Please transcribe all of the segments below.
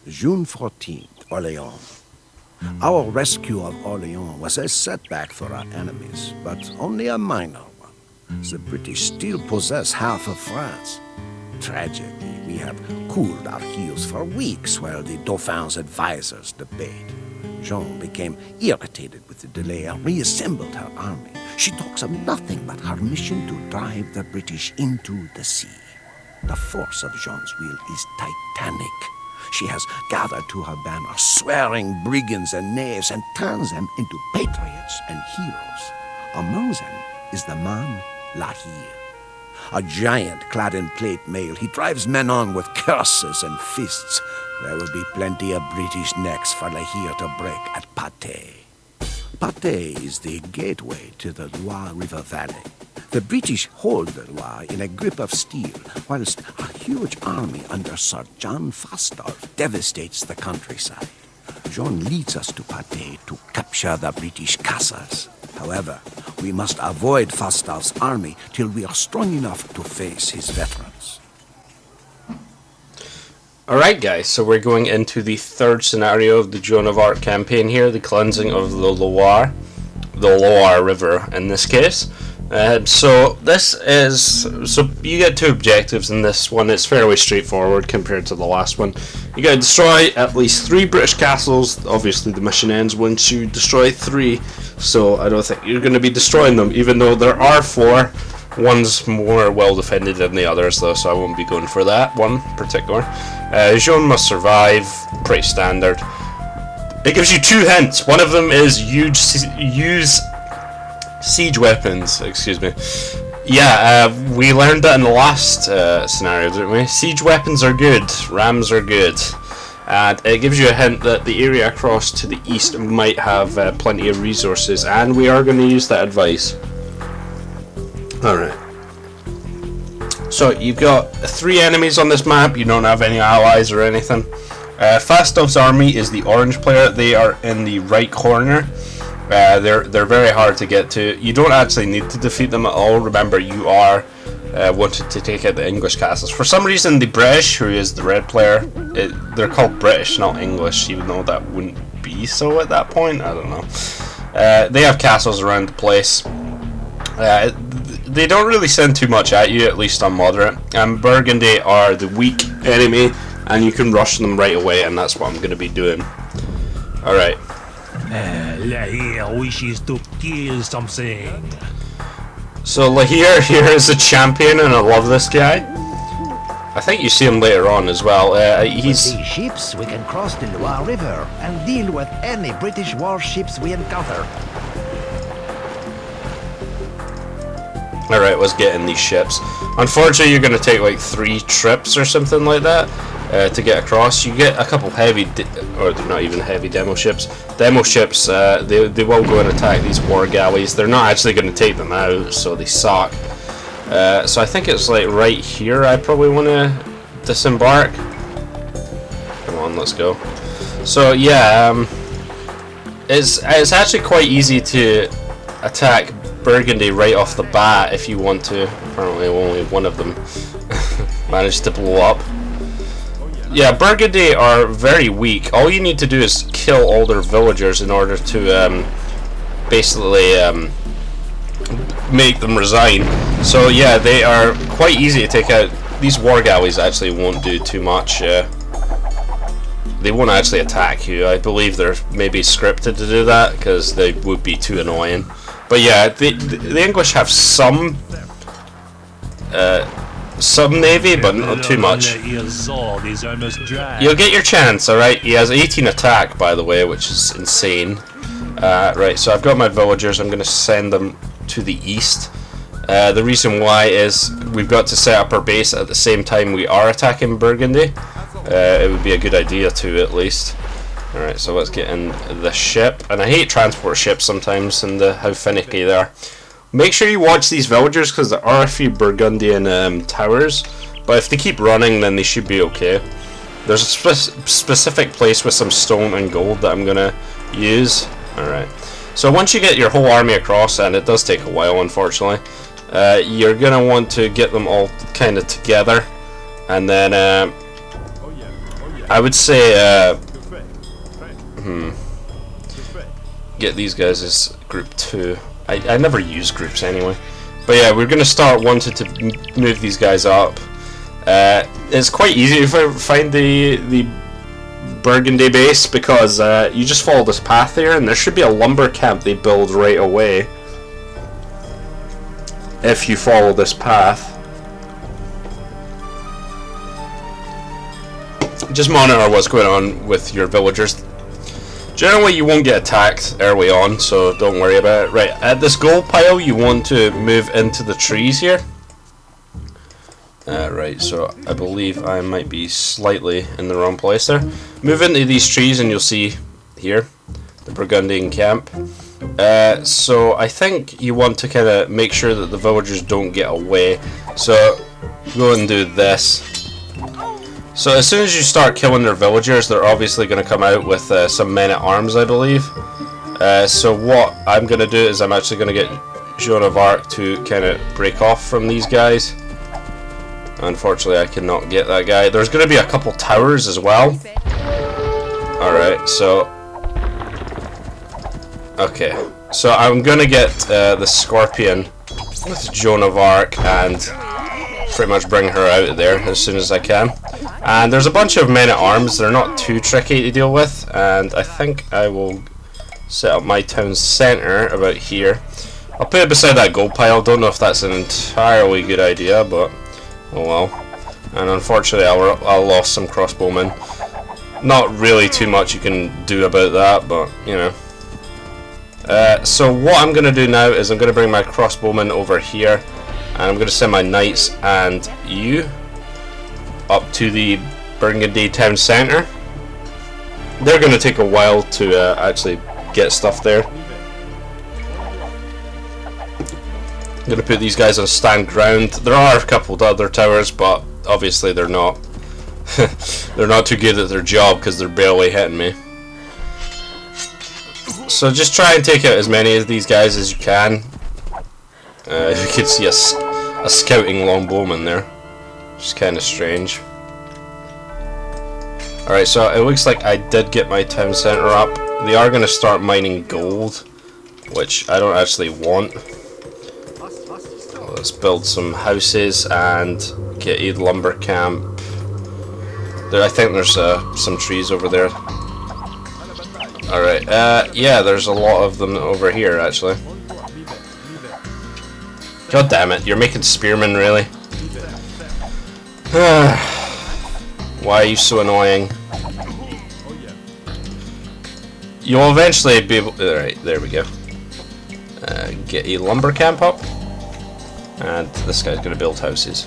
June 14th, Orléans. Our rescue of Orléans was a setback for our enemies, but only a minor one. The British still possess half of France. Tragically, we have cooled our heels for weeks while the Dauphin's advisors debate. Jean became irritated with the delay and reassembled her army. She talks of nothing but her mission to drive the British into the sea. The force of Jean's will is titanic. She has gathered to her banner swearing brigands and knaves and turns them into patriots and heroes. Among them is the man Loire. A giant clad in plate mail, he drives men on with curses and fists. There will be plenty of British necks for Loire to break at Patay. Patay is the gateway to the Loire River Valley. The British hold the Loire in a grip of steel, whilst a huge army under Sir John Fastolf devastates the countryside. John leads us to Patay to capture the British castles. However, we must avoid Fastolf's army till we are strong enough to face his veterans. Alright guys, so we're going into the third scenario of the Joan of Arc campaign here, the cleansing of the Loire River in this case. So you get two objectives in this one. It's fairly straightforward compared to the last one. You gotta destroy at least 3 British castles. Obviously the mission ends once you destroy 3, so I don't think you're going to be destroying them, even though there are 4. One's more well defended than the others though, so I won't be going for that one particular. Jean must survive, pretty standard. It gives you 2 hints. One of them is use siege weapons, excuse me. Yeah, we learned that in the last scenario, didn't we? Siege weapons are good, rams are good. And it gives you a hint that the area across to the east might have plenty of resources, and we are going to use that advice. Alright. So you've got 3 enemies on this map, you don't have any allies or anything. Fastolf's army is the orange player, they are in the right corner. They're very hard to get to. You don't actually need to defeat them at all. Remember, you are wanted to take out the English castles. For some reason, the British, who is the red player, they're called British, not English, even though that wouldn't be so at that point. I don't know. They have castles around the place. They don't really send too much at you, at least on moderate. And Burgundy are the weak enemy, and you can rush them right away, and that's what I'm going to be doing. Alright. Lahir wishes to kill something. So Lahir here is a champion, and I love this guy. I think you see him later on as well. He's... With these ships, we can cross the Loire River and deal with any British warships we encounter. Alright, let's get in these ships. Unfortunately, you're going to take like 3 trips or something like that to get across. You get a couple heavy, or they're not even heavy demo ships. Demo ships, they will go and attack these war galleys. They're not actually going to take them out, so they suck. So I think it's like right here I probably want to disembark. Come on, let's go. So yeah, it's actually quite easy to attack Burgundy right off the bat if you want to. Apparently only one of them managed to blow up. Yeah, Burgundy are very weak. All you need to do is kill all their villagers in order to basically make them resign. So yeah, they are quite easy to take out. These war galleys actually won't do too much. They won't actually attack you. I believe they're maybe scripted to do that because they would be too annoying. But yeah, the English have some navy, but not too much. You'll get your chance, alright? He has 18 attack, by the way, which is insane. Right, so I've got my villagers. I'm going to send them to the east. The reason why is we've got to set up our base at the same time we are attacking Burgundy. It would be a good idea to, at least. Alright, so let's get in the ship. And I hate transport ships sometimes and how finicky they are. Make sure you watch these villagers because there are a few Burgundian towers. But if they keep running, then they should be okay. There's a specific place with some stone and gold that I'm going to use. Alright. So once you get your whole army across, and it does take a while unfortunately, you're going to want to get them all kind of together. And then I would say, get these guys as group 2. I never use groups anyway. But yeah, we're going to start wanting to move these guys up. It's quite easy to find the Burgundy base, because you just follow this path here, and there should be a lumber camp they build right away if you follow this path. Just monitor what's going on with your villagers. Generally you won't get attacked early on, so don't worry about it. Right, at this gold pile you want to move into the trees here. Right, so I believe I might be slightly in the wrong place there. Move into these trees and you'll see here the Burgundian camp. So I think you want to kind of make sure that the villagers don't get away. So go and do this. So as soon as you start killing their villagers, they're obviously going to come out with some men-at-arms, I believe. So what I'm going to do is I'm actually going to get Joan of Arc to kind of break off from these guys. Unfortunately, I cannot get that guy. There's going to be a couple towers as well. Alright, so... Okay, so I'm going to get the Scorpion with Joan of Arc and pretty much bring her out of there as soon as I can. And there's a bunch of men-at-arms. They're not too tricky to deal with. And I think I will set up my town centre about here. I'll put it beside that gold pile. Don't know if that's an entirely good idea, but... oh well. And unfortunately I lost some crossbowmen. Not really too much you can do about that, but you know. So what I'm going to do now is I'm going to bring my crossbowmen over here, and I'm going to send my knights and you up to the Burgundy town centre. They're going to take a while to actually get stuff there. I'm going to put these guys on stand ground. There are a couple of other towers, but obviously they're not they're not too good at their job because they're barely hitting me. So just try and take out as many of these guys as you can. You can see a scouting longbowman there, which is kind of strange. Alright, so it looks like I did get my town centre up. They are going to start mining gold, which I don't actually want. Let's build some houses and get a lumber camp. I think there's some trees over there. Alright, yeah, there's a lot of them over here actually. God damn it, you're making spearmen, really? Why are you so annoying? You'll eventually be able... Alright, there we go. Get a lumber camp up. And this guy's going to build houses.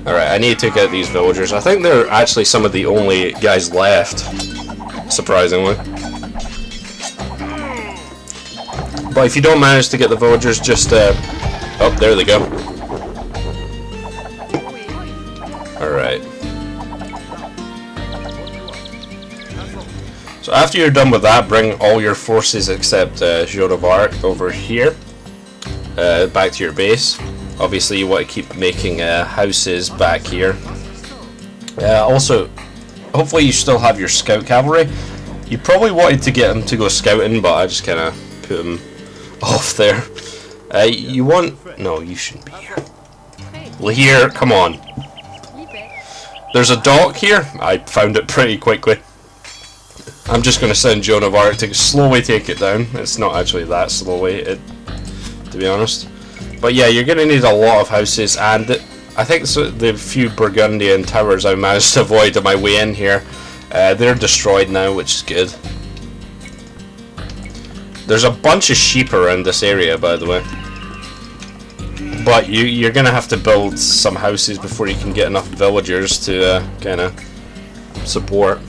Alright, I need to take out these villagers. I think they're actually some of the only guys left, surprisingly. But if you don't manage to get the villagers, just... oh, there they go. Alright. So after you're done with that, bring all your forces except Joan of Arc over here, back to your base. Obviously you want to keep making houses back here. Also, hopefully you still have your scout cavalry. You probably wanted to get them to go scouting, but I just kind of put them off there. You want... no, you shouldn't be here. Loire, come on. There's a dock here. I found it pretty quickly. I'm just going to send Joan of Arc to slowly take it down. It's not actually that slowly, to be honest. But yeah, you're going to need a lot of houses, and I think the few Burgundian towers I managed to avoid on my way in here, they're destroyed now, which is good. There's a bunch of sheep around this area, by the way. But you're going to have to build some houses before you can get enough villagers to kind of support.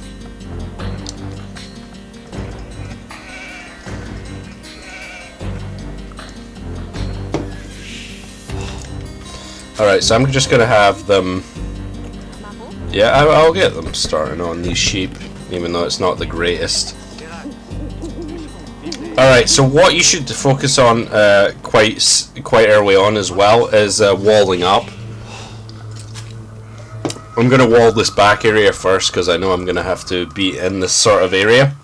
Alright, so I'm just going to have them... yeah, I'll get them starting on these sheep, even though it's not the greatest. Alright, so what you should focus on quite early on as well is walling up. I'm gonna wall this back area first because I know I'm gonna have to be in this sort of area.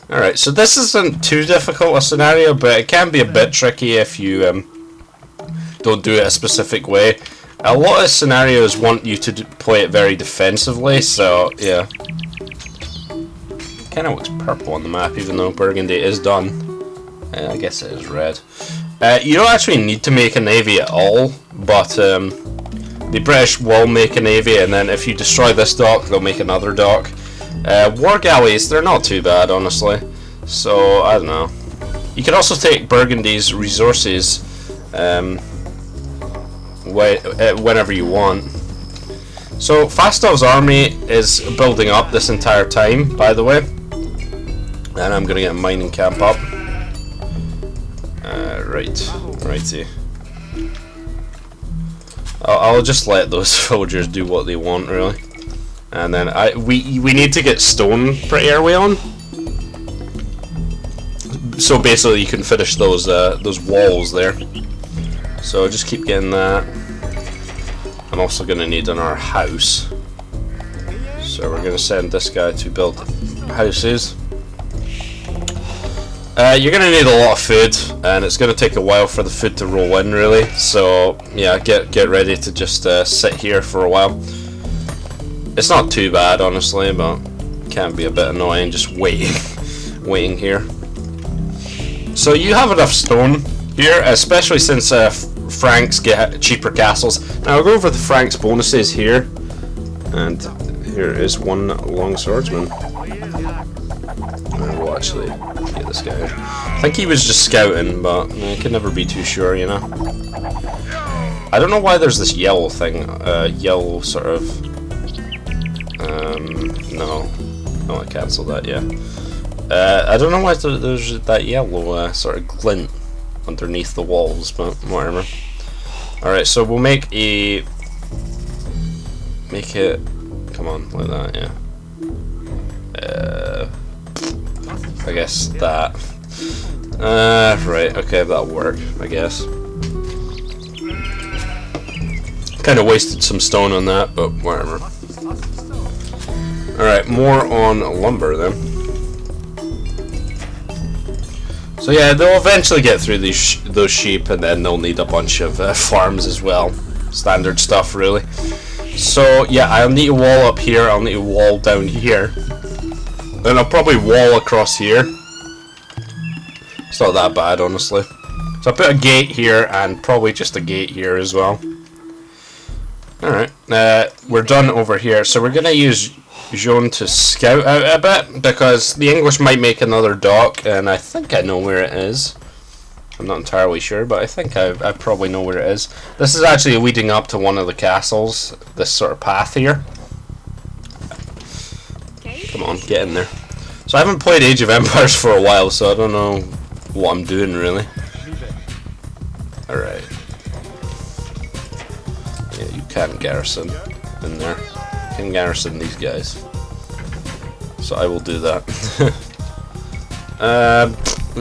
Alright, so this isn't too difficult a scenario, but it can be a bit tricky if you don't do it a specific way. A lot of scenarios want you to play it very defensively, so yeah. Kind of looks purple on the map, even though Burgundy is done. I guess it is red. You don't actually need to make a navy at all, but the British will make a navy, and then if you destroy this dock, they'll make another dock. War galleys, they're not too bad, honestly. So, I don't know. You can also take Burgundy's resources whenever you want. So, Fastov's army is building up this entire time, by the way. And I'm gonna get a mining camp up. Righty. I'll just let those soldiers do what they want, really. And then we need to get stone pretty early on. So basically, you can finish those walls there. So just keep getting that. I'm also gonna need another house. So we're gonna send this guy to build houses. You're gonna need a lot of food, and it's gonna take a while for the food to roll in, really. So yeah, get ready to just sit here for a while. It's not too bad, honestly, but it can be a bit annoying just waiting here. So you have enough stone here, especially since Franks get cheaper castles. Now I'll go over the Franks bonuses here, and here is one long swordsman. We'll actually get this guy. I think he was just scouting, but I can never be too sure, you know. I don't know why there's this yellow thing, yellow sort of. No, I cancelled that. Yeah. I don't know why there's that yellow sort of glint underneath the walls, but whatever. All right, so we'll make it. Come on, like that, yeah. I guess that. Right, okay, that'll work, I guess. Kind of wasted some stone on that, but whatever. Alright, more on lumber then. So yeah, they'll eventually get through those sheep, and then they'll need a bunch of farms as well. Standard stuff, really. So yeah, I'll need a wall up here, I'll need a wall down here. Then I'll probably wall across here. It's not that bad, honestly. So I'll put a gate here, and probably just a gate here as well. Alright, we're done over here. So we're going to use Joan to scout out a bit, because the English might make another dock, and I think I know where it is. I'm not entirely sure, but I think I probably know where it is. This is actually leading up to one of the castles, this sort of path here. Come on, get in there. So I haven't played Age of Empires for a while, so I don't know what I'm doing, really. Alright. Yeah, you can garrison in there. You can garrison these guys. So I will do that.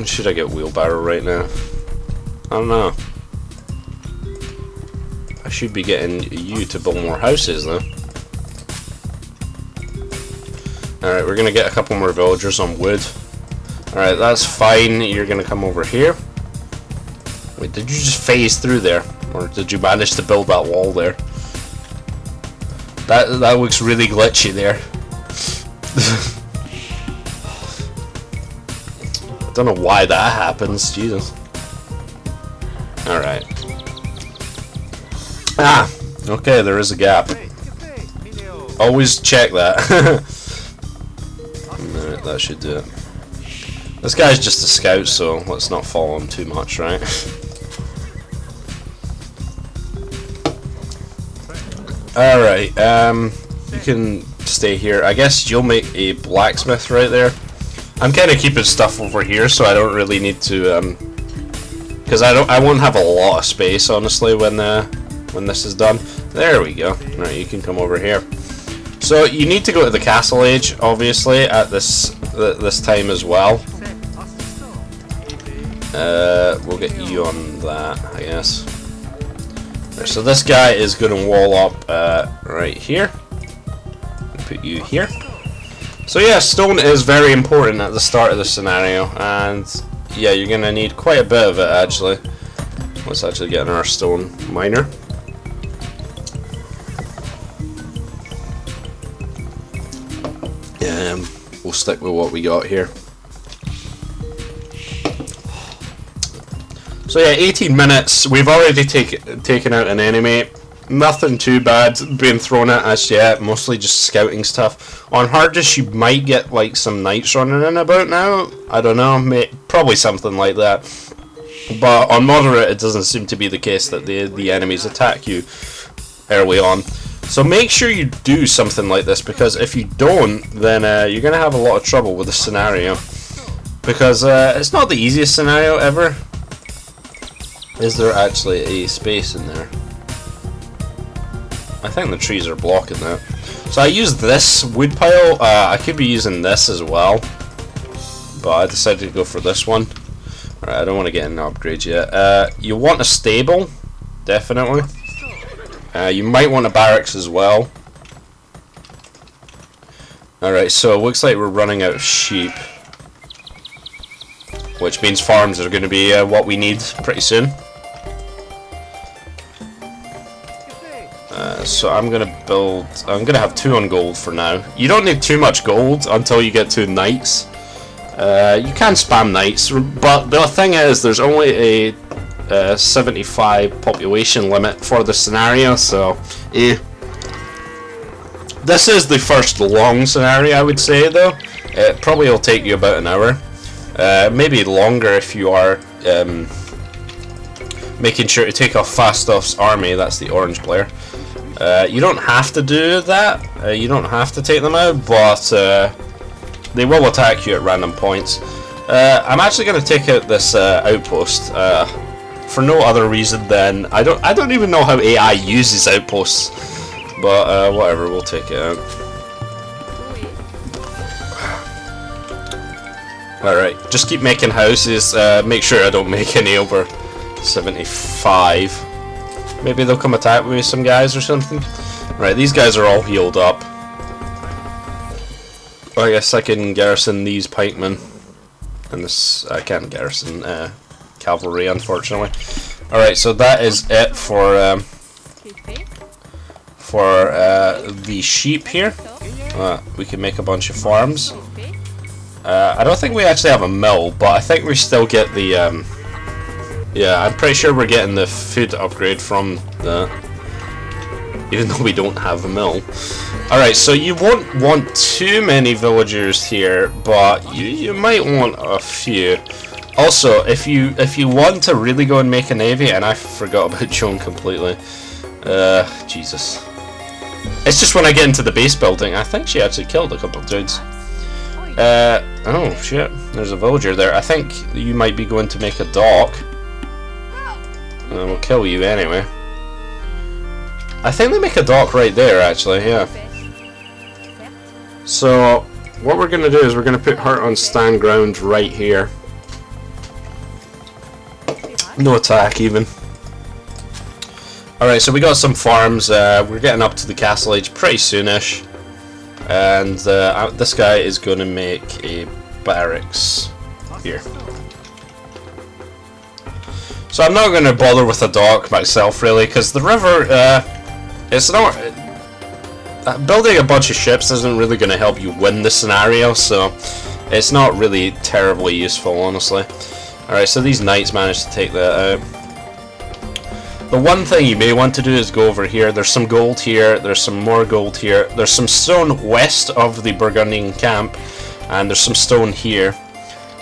Should I get wheelbarrow right now? I don't know. I should be getting you to build more houses, though. Alright, we're gonna get a couple more villagers on wood. Alright, that's fine. You're gonna come over here. Wait, did you just phase through there? Or did you manage to build that wall there? That looks really glitchy there. I don't know why that happens, Jesus. Alright. Ah! Okay, there is a gap. Always check that. Alright, that should do it. This guy's just a scout, so let's not follow him too much, right? Alright, you can stay here. I guess you'll make a blacksmith right there. I'm kind of keeping stuff over here, so I don't really need to, because I won't have a lot of space, honestly, when this is done. There we go. Right, you can come over here. So you need to go to the castle age, obviously, at this time as well. We'll get you on that, I guess. Right, so this guy is going to wall up right here. Put you here. So yeah, stone is very important at the start of the scenario, and yeah, you're going to need quite a bit of it actually. Let's actually get in our stone miner. We'll stick with what we got here. So yeah, 18 minutes. We've already taken out an enemy. Nothing too bad being thrown at us yet. Mostly just scouting stuff. On hardest, you might get like some knights running in about now. I don't know, probably something like that. But on moderate, it doesn't seem to be the case that the enemies attack you early on. So make sure you do something like this, because if you don't, then you're going to have a lot of trouble with the scenario. Because it's not the easiest scenario ever. Is there actually a space in there? I think the trees are blocking that. So I used this wood pile. I could be using this as well, but I decided to go for this one. Alright, I don't want to get an upgrade yet. You want a stable, definitely. You might want a barracks as well. Alright, so it looks like we're running out of sheep, which means farms are going to be what we need pretty soon. So I'm going to have 2 on gold for now. You don't need too much gold until you get to knights. You can spam knights, but the thing is, there's only a 75 population limit for the scenario, so this is the first long scenario, I would say, though. It probably will take you about an hour, maybe longer if you are making sure to take off Fastoff's army. That's the orange player. You don't have to do that, you don't have to take them out, but they will attack you at random points. I'm actually going to take out this outpost for no other reason than I don't even know how AI uses outposts, but whatever, we'll take it out. Alright, just keep making houses. Make sure I don't make any over 75. Maybe they'll come attack me with some guys or something. Right, these guys are all healed up. I guess I can garrison these pikemen. And this, I can't garrison cavalry, unfortunately. Alright, so that is it for the sheep here. We can make a bunch of farms. I don't think we actually have a mill, but I think we still get the yeah, I'm pretty sure we're getting the food upgrade from the, even though we don't have a mill. Alright, so you won't want too many villagers here, but you might want a few. Also, if you want to really go and make a navy, and I forgot about Joan completely. Jesus. It's just when I get into the base building, I think she actually killed a couple of dudes. Oh shit, there's a villager there. I think you might be going to make a dock. We'll kill you anyway. I think they make a dock right there, actually, yeah. So, what we're going to do is we're going to put her on stand ground right here. No attack, even. Alright, so we got some farms. We're getting up to the castle age pretty soonish. And this guy is going to make a barracks here. So I'm not going to bother with a dock myself, really, because the river, it's not... building a bunch of ships isn't really going to help you win the scenario, so it's not really terribly useful, honestly. Alright, so these knights managed to take that out. The one thing you may want to do is go over here. There's some gold here, there's some more gold here, there's some stone west of the Burgundian camp, and there's some stone here.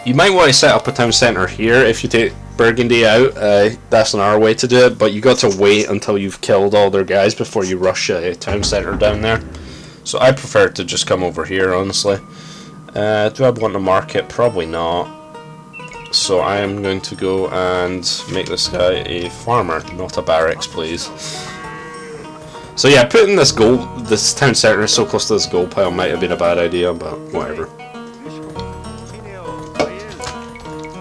You might want to set up a town centre here if you take Burgundy out. That's another way to do it, but you got to wait until you've killed all their guys before you rush a town centre down there. So I prefer to just come over here, honestly. Do I want to market? Probably not. So I am going to go and make this guy a farmer, not a barracks, please. So yeah, putting this town centre so close to this gold pile might have been a bad idea, but whatever.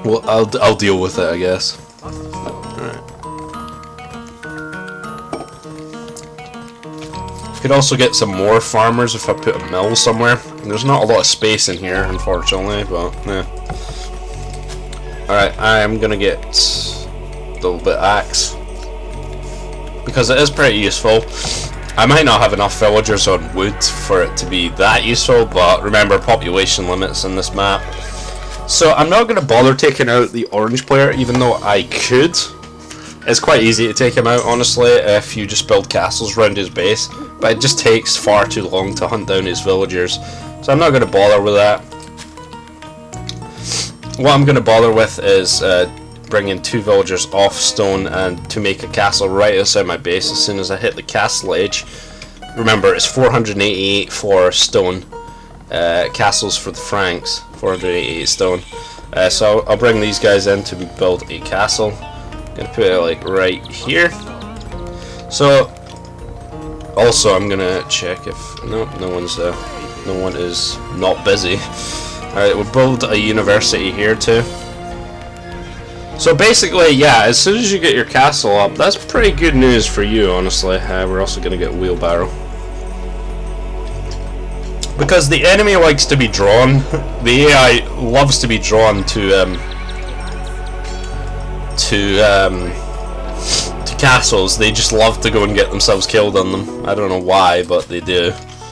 Well, I'll deal with it, I guess. Alright. Could also get some more farmers if I put a mill somewhere. There's not a lot of space in here, unfortunately, but yeah. Alright, I am gonna get a little bit of axe, because it is pretty useful. I might not have enough villagers on wood for it to be that useful, but remember, population limits in this map. So I'm not going to bother taking out the orange player, even though I could. It's quite easy to take him out, honestly, if you just build castles around his base, but it just takes far too long to hunt down his villagers, so I'm not going to bother with that. What I'm going to bother with is bringing 2 villagers off stone and to make a castle right outside my base as soon as I hit the castle edge. Remember, it's 488 for stone. Castles for the Franks, 488 stone. So I'll bring these guys in to build a castle. I'm gonna put it like right here. So also I'm gonna check if no one is not busy. Alright, we'll build a university here too. So basically, yeah, as soon as you get your castle up, that's pretty good news for you, honestly. We're also going to get a wheelbarrow. Because the enemy likes to be drawn, the AI loves to be drawn to castles. They just love to go and get themselves killed on them. I don't know why, but they do.